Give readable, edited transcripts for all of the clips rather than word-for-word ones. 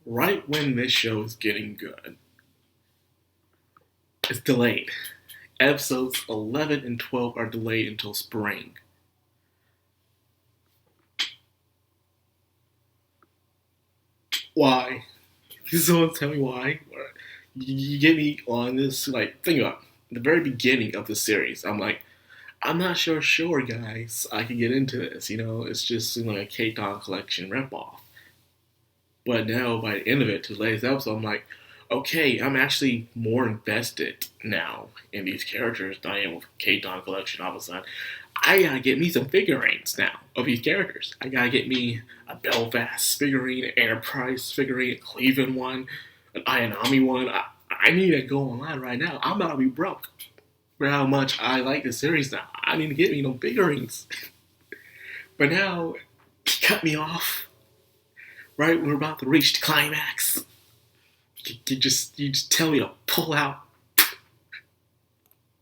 right when this show is getting good, it's delayed. Episodes 11 and 12 are delayed until spring. Why? Can someone tell me why? You get me on this, like, think about it. The very beginning of the series, I'm like, I'm not sure, guys, I can get into this. It's just like a K-Don collection ripoff. But now, by the end of it, to the latest episode, I'm like, okay, I'm actually more invested now in these characters than I am with K-Don collection. All of a sudden, I gotta get me some figurines now of these characters. I gotta get me a Belfast figurine, an Enterprise figurine, a Cleveland one, an Ayanami one. I need to go online right now. I'm about to be broke for how much I like the series now. I need to get me no figurines. But now, he cut me off right when we're about to reach the climax. You just tell me to pull out.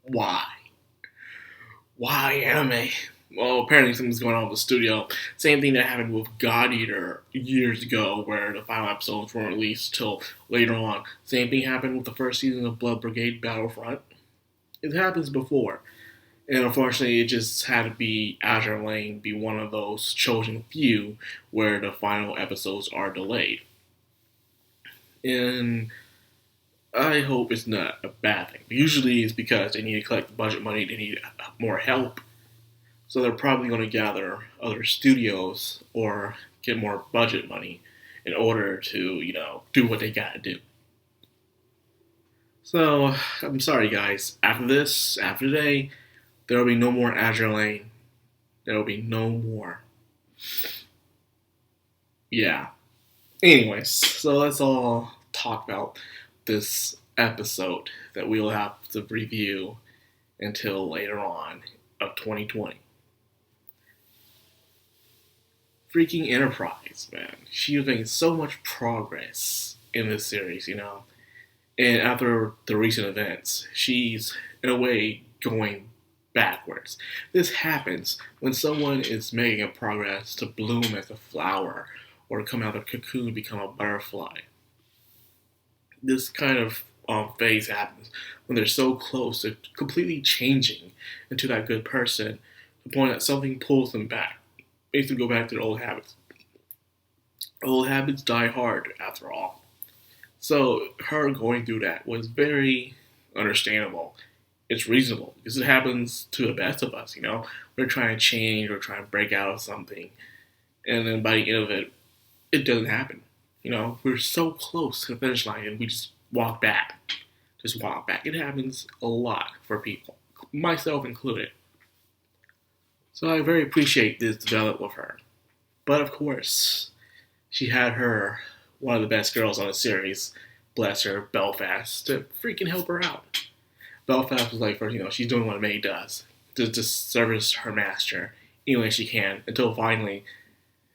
Why? Why anime? Well, apparently something's going on with the studio. Same thing that happened with God Eater years ago, where the final episodes weren't released till later on. Same thing happened with the first season of Blood Brigade Battlefront. It happens before. And unfortunately, it just had to be Azure Lane be one of those chosen few where the final episodes are delayed. And I hope it's not a bad thing. Usually it's because they need to collect budget money, they need more help. So they're probably going to gather other studios or get more budget money in order to, do what they gotta do. So, I'm sorry guys. After this, after today, there will be no more Azure Lane. There will be no more. Yeah. Anyways, so let's all talk about this episode that we'll have to review until later on of 2020. Freaking Enterprise, man. She was making so much progress in this series. And after the recent events, she's, in a way, going backwards. This happens when someone is making a progress to bloom as a flower or come out of a cocoon and become a butterfly. This kind of phase happens when they're so close to completely changing into that good person to the point that something pulls them back. Makes them go back to their old habits. Old habits die hard, after all. So her going through that was very understandable. It's reasonable because it happens to the best of us. We're trying to change or trying to break out of something, and then by the end of it, it doesn't happen. We're so close to the finish line and we just walk back. Just walk back. It happens a lot for people, myself included. So I very appreciate this development with her. But of course, she had her, one of the best girls on the series, bless her, Belfast, to freaking help her out. Belfast was like, she's doing what a maid does, to service her master any way she can, until finally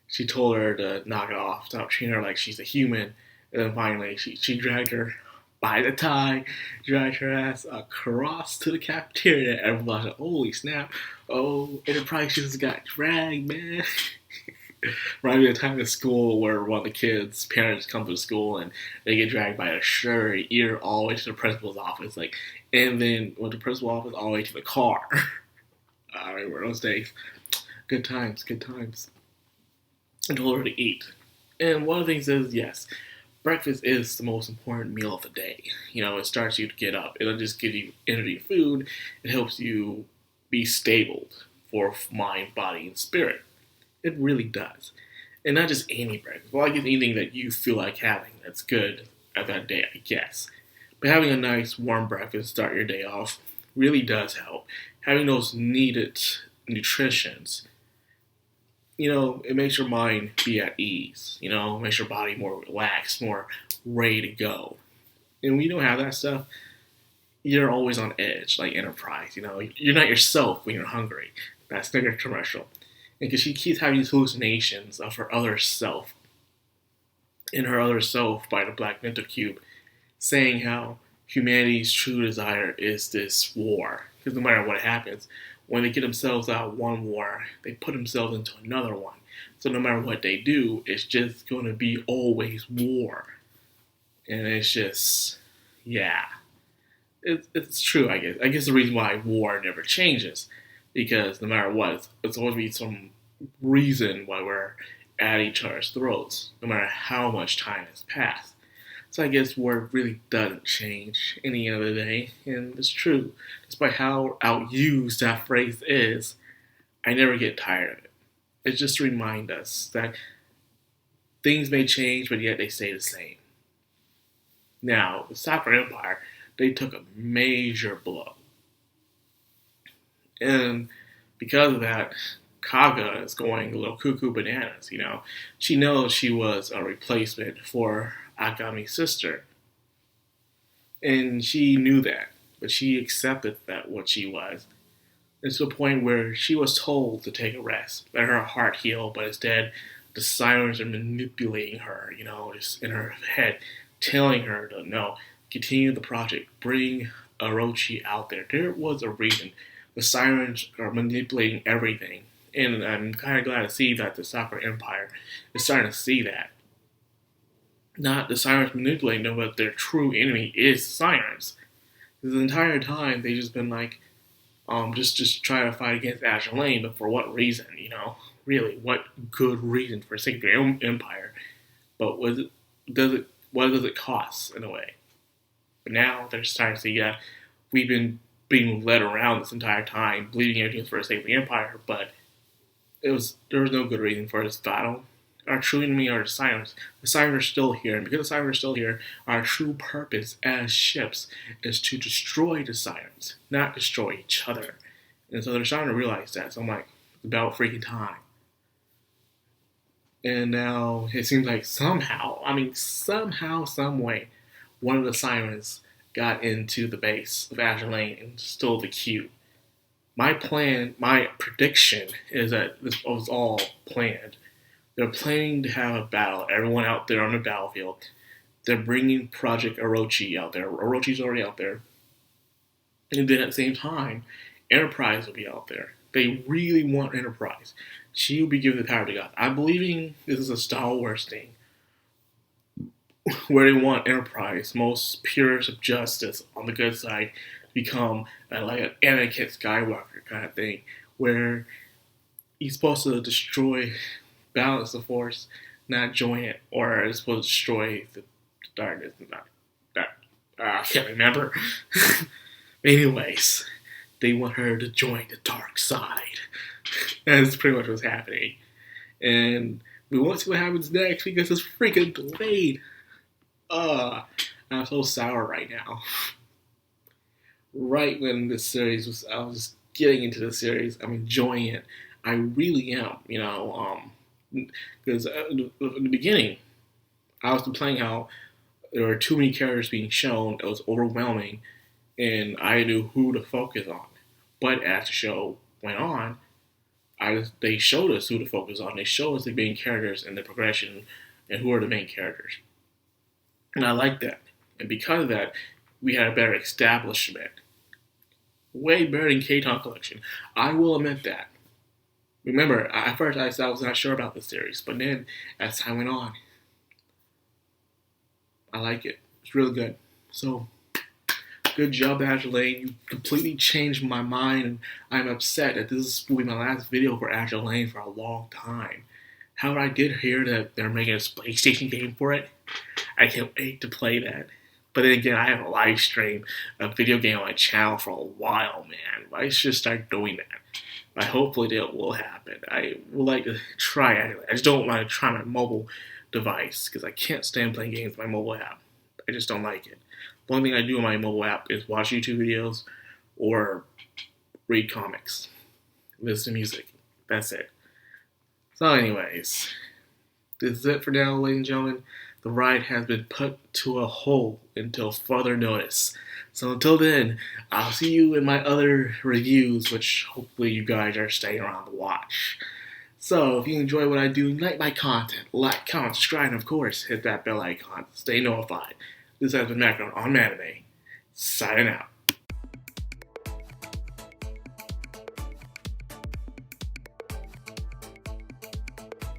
she told her to knock it off, stop treating her like she's a human, and then finally she dragged her by the tie, dragged her ass across to the cafeteria, and everyone's like, holy snap, oh, Enterprise just got dragged, man. Right at the time in school where one of the kids' parents come to school and they get dragged by a shirt, ear, all the way to the principal's office, and then went to the principal's office all the way to the car. I remember those days. Good times, good times. I told her to eat. And one of the things is, yes, breakfast is the most important meal of the day. It starts you to get up. It'll just give you energy food. It helps you be stable for mind, body, and spirit. It really does. And not just any breakfast. Well, I guess anything that you feel like having that's good at that day, I guess. But having a nice warm breakfast to start your day off really does help. Having those needed nutritions, it makes your mind be at ease. Makes your body more relaxed, more ready to go. And when you don't have that stuff, you're always on edge, like Enterprise. You're not yourself when you're hungry. That's the commercial. And because she keeps having these hallucinations of her other self, in her other self by the Black Mental Cube, saying how humanity's true desire is this war. Because no matter what happens, when they get themselves out of one war, they put themselves into another one. So no matter what they do, it's just going to be always war. And it's just, yeah. It's true, I guess. I guess the reason why war never changes, because no matter what, it's always be some reason why we're at each other's throats, no matter how much time has passed. So I guess war really doesn't change in the end of the day, and it's true. Despite how outused that phrase is, I never get tired of it. It just reminds us that things may change, but yet they stay the same. Now, the Sakura Empire, they took a major blow. And because of that, Kaga is going a little cuckoo bananas. She knows she was a replacement for Agami's sister. And she knew that, but she accepted that what she was. It's to the point where she was told to take a rest, let her heart heal, but instead the sirens are manipulating her, just in her head, telling her to no, continue the project, bring Orochi out there. There was a reason. The sirens are manipulating everything. And I'm kind of glad to see that the Sakura Empire is starting to see that. Not the sirens manipulating them, but their true enemy is sirens. The entire time they've just been like, just trying to fight against Azur Lane, but for what reason? Really, what good reason for saving their empire? But what does it cost in a way? But now they're starting to see, yeah, we've been being led around this entire time, believing everything's for the sake of the empire, but there was no good reason for this battle. Our true enemy are the sirens. The sirens are still here, and because the sirens are still here, our true purpose as ships is to destroy the sirens, not destroy each other. And so they're starting to realize that. So I'm like, it's about freaking time. And now it seems like somehow, some way, one of the sirens got into the base of Azur Lane and stole the cube. My prediction is that this was all planned. They're planning to have a battle, everyone out there on the battlefield. They're bringing Project Orochi out there. Orochi's already out there. And then at the same time, Enterprise will be out there. They really want Enterprise. She will be given the power to God. I'm believing this is a Star Wars thing, where they want Enterprise, most purest of justice, on the good side, to become like an Anakin Skywalker kind of thing, where he's supposed to destroy, balance the Force, not join it, or it's supposed to destroy the darkness. I can't remember. Anyways, they want her to join the dark side. That's pretty much what's happening. And we won't see what happens next because it's freaking delayed. I'm so sour right now. Right when this series was, I was getting into the series. I'm enjoying it. I really am, because in the beginning, I was complaining how there were too many characters being shown. It was overwhelming, and I knew who to focus on. But as the show went on, they showed us who to focus on. They showed us the main characters and the progression and who are the main characters. And I like that. And because of that, we had a better establishment. Way better than K-Ton Collection. I will admit that. Remember, at first I was not sure about the series, but then as time went on, I like it. It's really good. So, good job, Azur Lane. You completely changed my mind, and I'm upset that this will be my last video for Azur Lane for a long time. However, I did hear that they're making a PlayStation game for it. I can't wait to play that. But then again, I have a live stream, a video game on my channel for a while, man. I should start doing that. But hopefully that will happen. I would like to try it. I just don't want to try my mobile device because I can't stand playing games on my mobile app. I just don't like it. The only thing I do on my mobile app is watch YouTube videos or read comics, listen to music. That's it. So anyways, this is it for now, ladies and gentlemen. The ride has been put to a halt until further notice. So until then, I'll see you in my other reviews, which hopefully you guys are staying around to watch. So if you enjoy what I do, like my content, like, comment, subscribe, and of course, hit that bell icon to stay notified. This has been Madcrownxox on Anime, signing out.